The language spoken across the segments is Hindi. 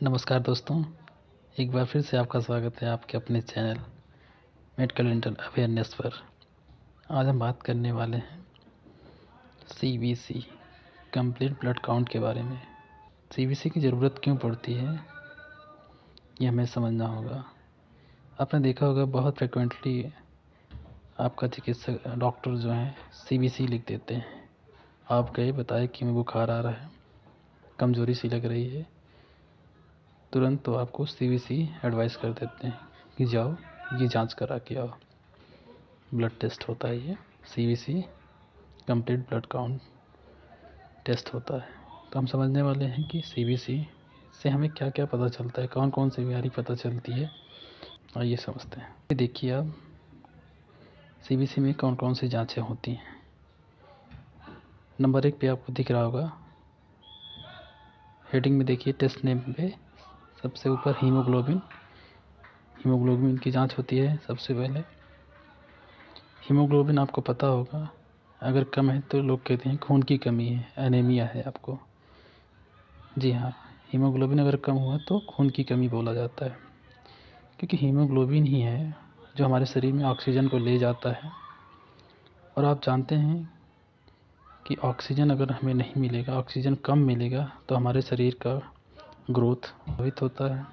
नमस्कार दोस्तों, एक बार फिर से आपका स्वागत है आपके अपने चैनल मेडिकल डेंटल अवेयरनेस पर। आज हम बात करने वाले हैं सीबीसी कंप्लीट ब्लड काउंट के बारे में। सीबीसी की ज़रूरत क्यों पड़ती है ये हमें समझना होगा। आपने देखा होगा बहुत फ्रिक्वेंटली आपका चिकित्सक डॉक्टर जो हैं सीबीसी लिख देते हैं। आप गए बताए कि हमें बुखार आ रहा है, कमज़ोरी सी लग रही है, तुरंत तो आपको सीबीसी एडवाइस कर देते हैं कि जाओ ये जांच करा के आओ। ब्लड टेस्ट होता है ये CBC complete blood count test होता है। तो हम समझने वाले हैं कि सीबीसी से हमें क्या क्या पता चलता है, कौन कौन सी बीमारी पता चलती है, आइए समझते हैं। ये देखिए आप सीबीसी में कौन कौन सी जांचें होती हैं। नंबर 1 पे आपको दिख रहा होगा, हेडिंग में देखिए टेस्ट नेम पे सबसे ऊपर हीमोग्लोबिन की जांच होती है। सबसे पहले हीमोग्लोबिन आपको पता होगा, अगर कम है तो लोग कहते हैं खून की कमी है, एनीमिया है आपको। जी हाँ, हीमोग्लोबिन अगर कम हुआ तो खून की कमी बोला जाता है, क्योंकि हीमोग्लोबिन ही है जो हमारे शरीर में ऑक्सीजन को ले जाता है। और आप जानते हैं कि ऑक्सीजन अगर हमें नहीं मिलेगा, ऑक्सीजन कम मिलेगा तो हमारे शरीर का ग्रोथ प्रभावित होता है।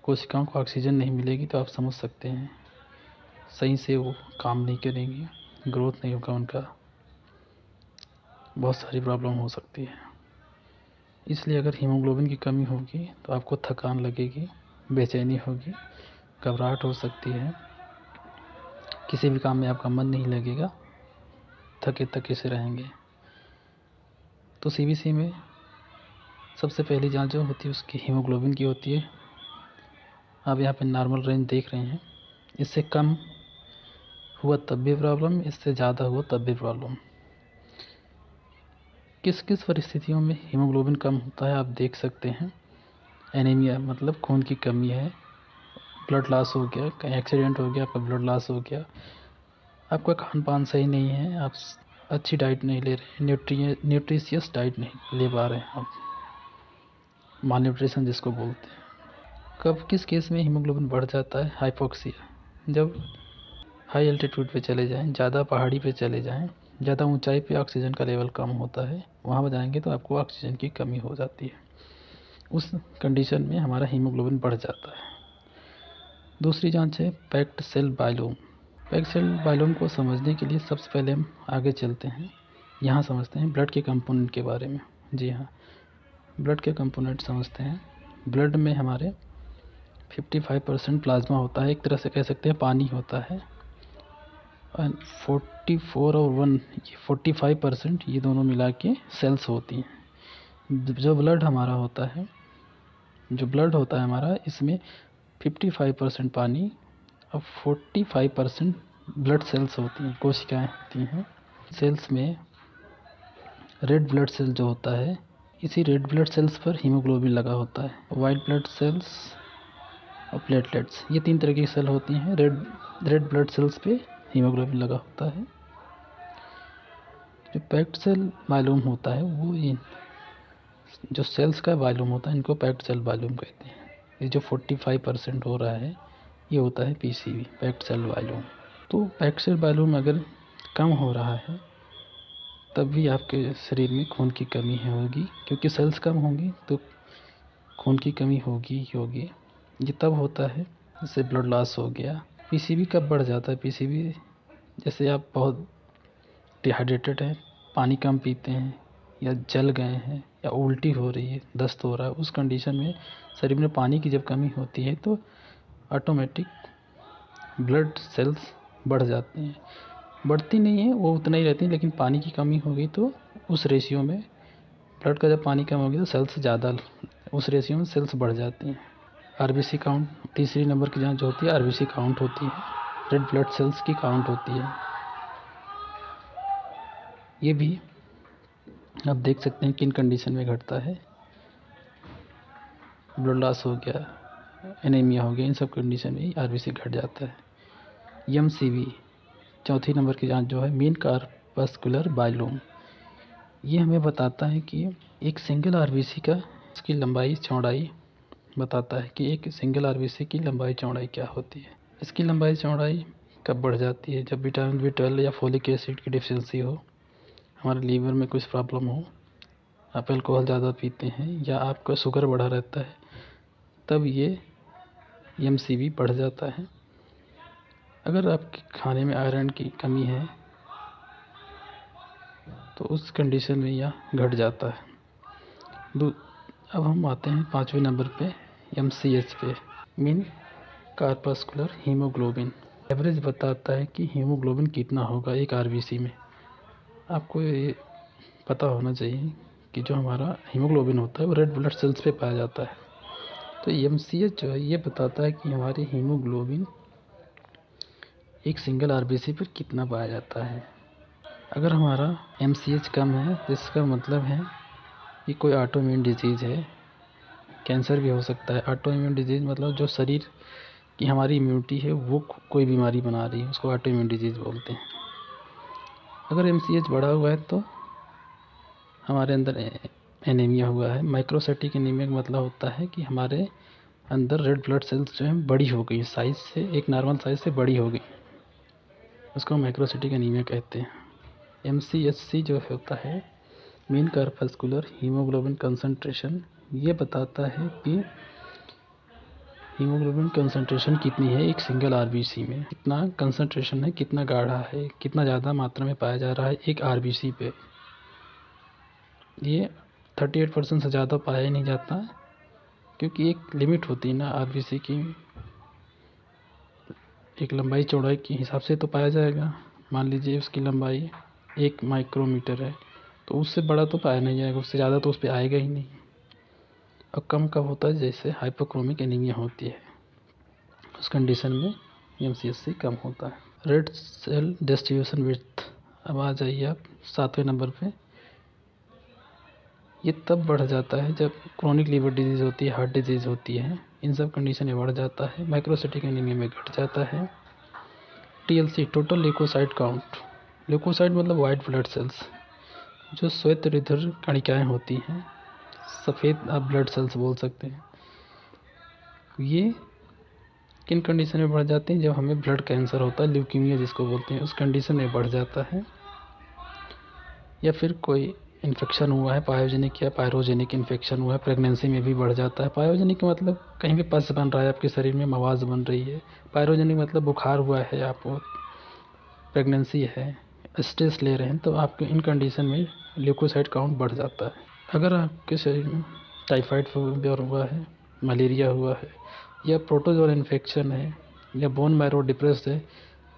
कोशिकाओं को ऑक्सीजन नहीं मिलेगी तो आप समझ सकते हैं सही से वो काम नहीं करेंगी, ग्रोथ नहीं होगा उनका, बहुत सारी प्रॉब्लम हो सकती है। इसलिए अगर हीमोग्लोबिन की कमी होगी तो आपको थकान लगेगी, बेचैनी होगी, घबराहट हो सकती है, किसी भी काम में आपका मन नहीं लगेगा, थके थके से रहेंगे। तो सीबीसी में सबसे पहली जांच जो होती है उसकी हीमोग्लोबिन की होती है। आप यहाँ पे नॉर्मल रेंज देख रहे हैं, इससे कम हुआ तब भी प्रॉब्लम, इससे ज़्यादा हुआ तब भी प्रॉब्लम। किस किस परिस्थितियों में हीमोग्लोबिन कम होता है आप देख सकते हैं। एनीमिया मतलब खून की कमी है, ब्लड लॉस हो गया, कहीं एक्सीडेंट हो गया, आपका ब्लड लॉस हो गया, आपका खान पान सही नहीं है, आप अच्छी डाइट नहीं ले रहे, न्यूट्रिशियस डाइट नहीं ले पा रहे हैं आप, माल न्यूट्रिशन जिसको बोलते हैं। कब किस केस में हीमोग्लोबिन बढ़ जाता है? हाइपोक्सिया, जब हाई एल्टीट्यूड पे चले जाएं, ज़्यादा पहाड़ी पे चले जाएं, ज़्यादा ऊंचाई पे ऑक्सीजन का लेवल कम होता है, वहाँ पर जाएंगे तो आपको ऑक्सीजन की कमी हो जाती है। उस कंडीशन में हमारा हीमोग्लोबिन बढ़ जाता है। दूसरी जांच है packed cell volume. Packed cell volume को समझने के लिए सबसे पहले हम आगे चलते हैं, यहाँ समझते हैं ब्लड के कंपोनेंट के बारे में। जी हाँ, ब्लड के कंपोनेंट समझते हैं। ब्लड में हमारे 55% प्लाज्मा होता है, एक तरह से कह सकते हैं पानी होता है, और 44 और 1 ये 45% ये दोनों मिला के सेल्स होती हैं। जो ब्लड हमारा होता है, जो ब्लड होता है हमारा, इसमें 55% पानी और 45% ब्लड सेल्स होती हैं, कोशिकाएं होती हैं। सेल्स में रेड ब्लड सेल जो होता है, इसी रेड ब्लड सेल्स पर हीमोग्लोबिन लगा होता है। वाइट ब्लड सेल्स और प्लेटलेट्स, ये 3 तरह की सेल होती हैं। रेड ब्लड सेल्स पे हीमोग्लोबिन लगा होता है। जो पैक्ड सेल बायोम होता है वो इन जो सेल्स का बायोम होता है इनको पैक्ड सेल बायोम कहते हैं। ये जो 45% हो रहा है ये होता है पीसीबी, पैक्ड सेल बायोम। तो पैक्ड सेल बायोम अगर कम हो रहा है तब भी आपके शरीर में खून की कमी होगी, क्योंकि सेल्स कम होंगी तो खून की कमी होगी ही होगी। ये तब होता है जैसे ब्लड लॉस हो गया। पीसीबी कब बढ़ जाता है? पीसीबी जैसे आप बहुत डिहाइड्रेटेड हैं, पानी कम पीते हैं, या जल गए हैं, या उल्टी हो रही है, दस्त हो रहा है, उस कंडीशन में शरीर में पानी की जब कमी होती है तो ऑटोमेटिक ब्लड सेल्स बढ़ जाती हैं। बढ़ती नहीं है, वो उतना ही रहती है, लेकिन पानी की कमी होगी तो उस रेशियो में ब्लड का जब पानी कम होगी तो सेल्स ज़्यादा, उस रेशियो में सेल्स बढ़ जाती हैं। आरबीसी काउंट, तीसरी नंबर की जांच जो होती है आरबीसी काउंट होती है, रेड ब्लड सेल्स की काउंट होती है। ये भी आप देख सकते हैं किन कंडीशन में घटता है, ब्लड लॉस हो गया, एनीमिया हो गया, इन सब कंडीशन में ही आरबीसी घट जाता है। एमसीवी, चौथी नंबर की जांच जो है मीन कार्पस्कुलर बायोम, ये हमें बताता है कि एक सिंगल आरबीसी का, उसकी लंबाई चौड़ाई बताता है कि एक सिंगल आरबीसी की लंबाई चौड़ाई क्या होती है। इसकी लंबाई चौड़ाई कब बढ़ जाती है? जब विटामिन B12 या फोलिक एसिड की डिफिशियंसी हो, हमारे लीवर में कुछ प्रॉब्लम हो, आप अल्कोहल ज़्यादा पीते हैं या आपका शुगर बढ़ा रहता है, तब ये MCV बढ़ जाता है। अगर आपके खाने में आयरन की कमी है तो उस कंडीशन में यह घट जाता है। अब हम आते हैं 5वें नंबर पे MCH पे, मीन कार्पस्कुलर हीमोग्लोबिन। एवरेज बताता है कि हीमोग्लोबिन कितना होगा एक आरबीसी में। आपको ये पता होना चाहिए कि जो हमारा हीमोग्लोबिन होता है वो रेड ब्लड सेल्स पे पाया जाता है। तो MCH जो है ये बताता है कि हमारी हीमोग्लोबिन एक सिंगल आरबीसी पर कितना पाया जाता है। अगर हमारा MCH कम है जिसका मतलब है कि कोई ऑटो इम्यून डिजीज़ है, कैंसर भी हो सकता है। ऑटो इम्यून डिजीज़ मतलब जो शरीर की हमारी इम्यूनिटी है वो कोई बीमारी बना रही है, उसको ऑटो इम्यून डिजीज़ बोलते हैं। अगर MCH बढ़ा हुआ है तो हमारे अंदर एनीमिया हुआ है। माइक्रोसाइटिक एनीमिया का मतलब होता है कि हमारे अंदर रेड ब्लड सेल्स जो हैं बड़ी हो गई, साइज़ से एक नॉर्मल साइज़ से बड़ी हो गई, उसको माइक्रोसाइटिक एनीमिया कहते हैं। MCHC जो होता है मीन कार्पस्कुलर हीमोग्लोबिन कंसंट्रेशन, ये बताता है कि हीमोग्लोबिन कंसंट्रेशन कितनी है एक सिंगल आरबीसी में, कितना कंसंट्रेशन है, कितना गाढ़ा है, कितना ज़्यादा मात्रा में पाया जा रहा है एक आरबीसी पे। ये 38% से ज़्यादा पाया ही नहीं जाता क्योंकि एक लिमिट होती है ना आरबीसी की, एक लंबाई चौड़ाई के हिसाब से तो पाया जाएगा। मान लीजिए उसकी लंबाई 1 माइक्रोमीटर है तो उससे बड़ा तो पाया नहीं जाएगा, उससे ज़्यादा तो उस पर आएगा ही नहीं। और कम कब होता है? जैसे हाइपोक्रोमिक एनीमिया होती है, उस कंडीशन में MCHC कम होता है। रेड सेल डिस्ट्रीब्यूशन विड्थ, अब आ जाइए आप 7वें नंबर पे। ये तब बढ़ जाता है जब क्रोनिक लीवर डिजीज़ होती है, हार्ट डिजीज़ होती है, इन सब कंडीशन में बढ़ जाता है। माइक्रोसाइटिक एनीमिया में घट जाता है। TLC total leucocyte count, leucocyte मतलब वाइट ब्लड सेल्स, जो श्वेत हृदय कणिकाएँ होती हैं, सफ़ेद आप ब्लड सेल्स बोल सकते हैं। ये किन कंडीशन में बढ़ जाते हैं? जब हमें ब्लड कैंसर होता है, ल्यूकीमिया जिसको बोलते हैं, उस कंडीशन में बढ़ जाता है। या फिर कोई इन्फेक्शन हुआ है, पायोजेनिक या पायरोजेनिक इन्फेक्शन हुआ है, प्रेगनेंसी में भी बढ़ जाता है। पायोजेनिक का मतलब कहीं भी पस बन रहा है, आपके शरीर में मवाज बन रही है। पायरोजेनिक मतलब बुखार हुआ है, आपको प्रेगनेंसी है, स्ट्रेस ले रहे हैं, तो आपके इन कंडीशन में ल्यूकोसाइट काउंट बढ़ जाता है। अगर आपके शरीर में टाइफाइड फीवर हुआ है, मलेरिया हुआ है या प्रोटोजोआ इन्फेक्शन है या बोन मैरो डिप्रेस्ड है,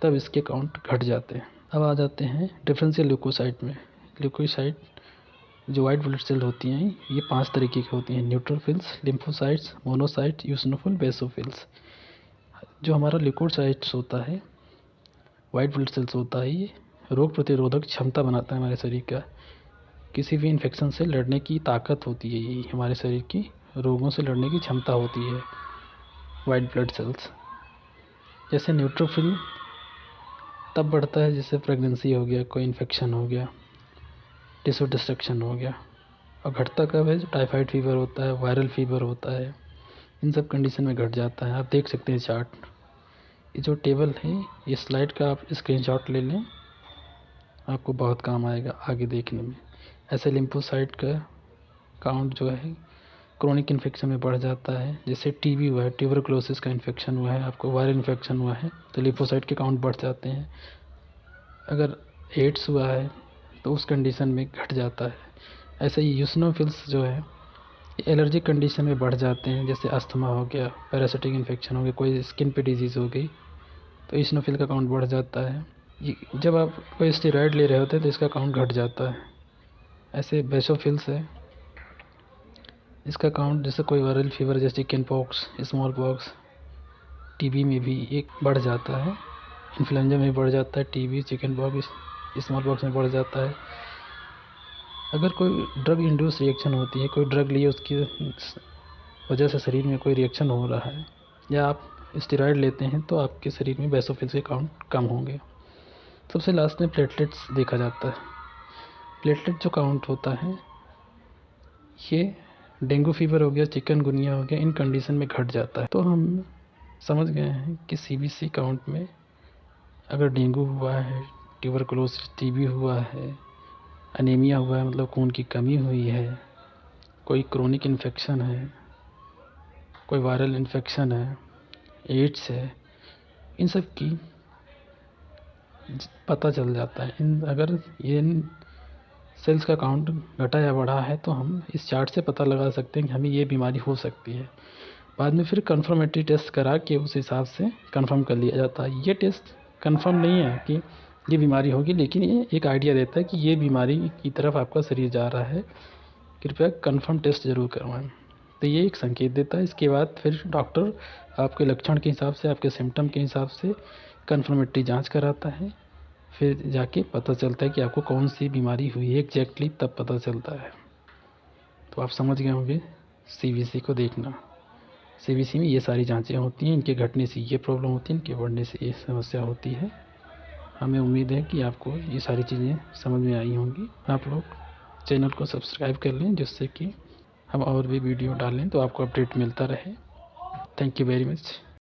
तब इसके काउंट घट जाते हैं। अब आ जाते हैं डिफरेंशियल ल्यूकोसाइट में। ल्यूकोसाइट जो वाइट ब्लड सेल होती हैं ये 5 तरीके की होती हैं: neutrophils, lymphocytes, monocyte, eosinophil, basophils. जो हमारा ल्यूकोसाइट्स होता है, वाइट ब्लड सेल्स होता है, ये रोग प्रतिरोधक क्षमता बनाता है हमारे शरीर का। किसी भी इन्फेक्शन से लड़ने की ताकत होती है, ये हमारे शरीर की रोगों से लड़ने की क्षमता होती है वाइट ब्लड सेल्स। जैसे न्यूट्रोफिल तब बढ़ता है जैसे प्रेगनेंसी हो गया, कोई इन्फेक्शन हो गया, टिश्यू डिस्ट्रक्शन हो गया। और घटता कब है? जो टाइफाइड फीवर होता है, वायरल फीवर होता है, इन सब कंडीशन में घट जाता है। आप देख सकते हैं चार्ट, ये जो टेबल है, ये स्लाइड का आप स्क्रीनशॉट ले लें, आपको बहुत काम आएगा आगे देखने में। ऐसे लिम्फोसाइट का काउंट जो है क्रोनिक इन्फेक्शन में बढ़ जाता है। जैसे टीबी हुआ है, ट्यूबरकुलोसिस का इन्फेक्शन हुआ है, आपको वायरल इन्फेक्शन हुआ है, तो लिम्फोसाइट के काउंट बढ़ जाते हैं। अगर एड्स हुआ है तो उस कंडीशन में घट जाता है। ऐसे ही यूसिनोफिल्स जो है एलर्जी कंडीशन में बढ़ जाते हैं, जैसे अस्थमा हो गया, पैरासिटिक इन्फेक्शन हो गया, कोई स्किन पे डिजीज़ हो गई, तो ईसिनोफिल का काउंट बढ़ जाता है। ये जब आप कोई स्टेरॉइड ले रहे होते हैं तो इसका काउंट घट जाता है। ऐसे बेसोफिल्स है, इसका काउंट जैसे कोई वायरल फीवर जैसे chicken pox, small pox, TB में भी एक बढ़ जाता है, इन्फ्लुएंजा में बढ़ जाता है, TB, chicken pox, small pox में बढ़ जाता है। अगर कोई ड्रग इंड्यूस रिएक्शन होती है, कोई ड्रग लिए उसकी वजह से शरीर में कोई रिएक्शन हो रहा है या आप स्टेरॉइड लेते हैं, तो आपके शरीर में बेसोफिल्स के काउंट कम होंगे। सबसे लास्ट में प्लेटलेट्स देखा जाता है। प्लेटलेट जो काउंट होता है ये डेंगू फीवर हो गया, चिकनगुनिया हो गया, इन कंडीशन में घट जाता है। तो हम समझ गए हैं कि सीबीसी काउंट में अगर डेंगू हुआ है, ट्यूबरकुलोसिस टीबी हुआ है, अनीमिया हुआ है मतलब खून की कमी हुई है, कोई क्रोनिक इन्फेक्शन है, कोई वायरल इन्फेक्शन है, एड्स है, इन सब की पता चल जाता है। अगर इन सेल्स का काउंट घटा या बढ़ा है तो हम इस चार्ट से पता लगा सकते हैं कि हमें ये बीमारी हो सकती है। बाद में फिर कन्फर्मेटरी टेस्ट करा के उस हिसाब से कंफर्म कर लिया जाता है। ये टेस्ट कंफर्म नहीं है कि ये बीमारी होगी, लेकिन ये एक आइडिया देता है कि ये बीमारी की तरफ आपका शरीर जा रहा है, कृपया कंफर्म टेस्ट ज़रूर करवाएं। तो ये एक संकेत देता है। इसके बाद फिर डॉक्टर आपके लक्षण के हिसाब से, आपके सिम्टम के हिसाब से कन्फर्मेटरी जांच कराता है, फिर जाके पता चलता है कि आपको कौन सी बीमारी हुई है एग्जैक्टली, तब पता चलता है। तो आप समझ गए होंगे सीबीसी को देखना। सीबीसी में ये सारी जांचें होती हैं, इनके घटने से ये प्रॉब्लम होती है, इनके बढ़ने से ये समस्या होती है। हमें उम्मीद है कि आपको ये सारी चीज़ें समझ में आई होंगी। आप लोग चैनल को सब्सक्राइब कर लें, जिससे कि हम और भी वीडियो डालें तो आपको अपडेट मिलता रहे। Thank you very much.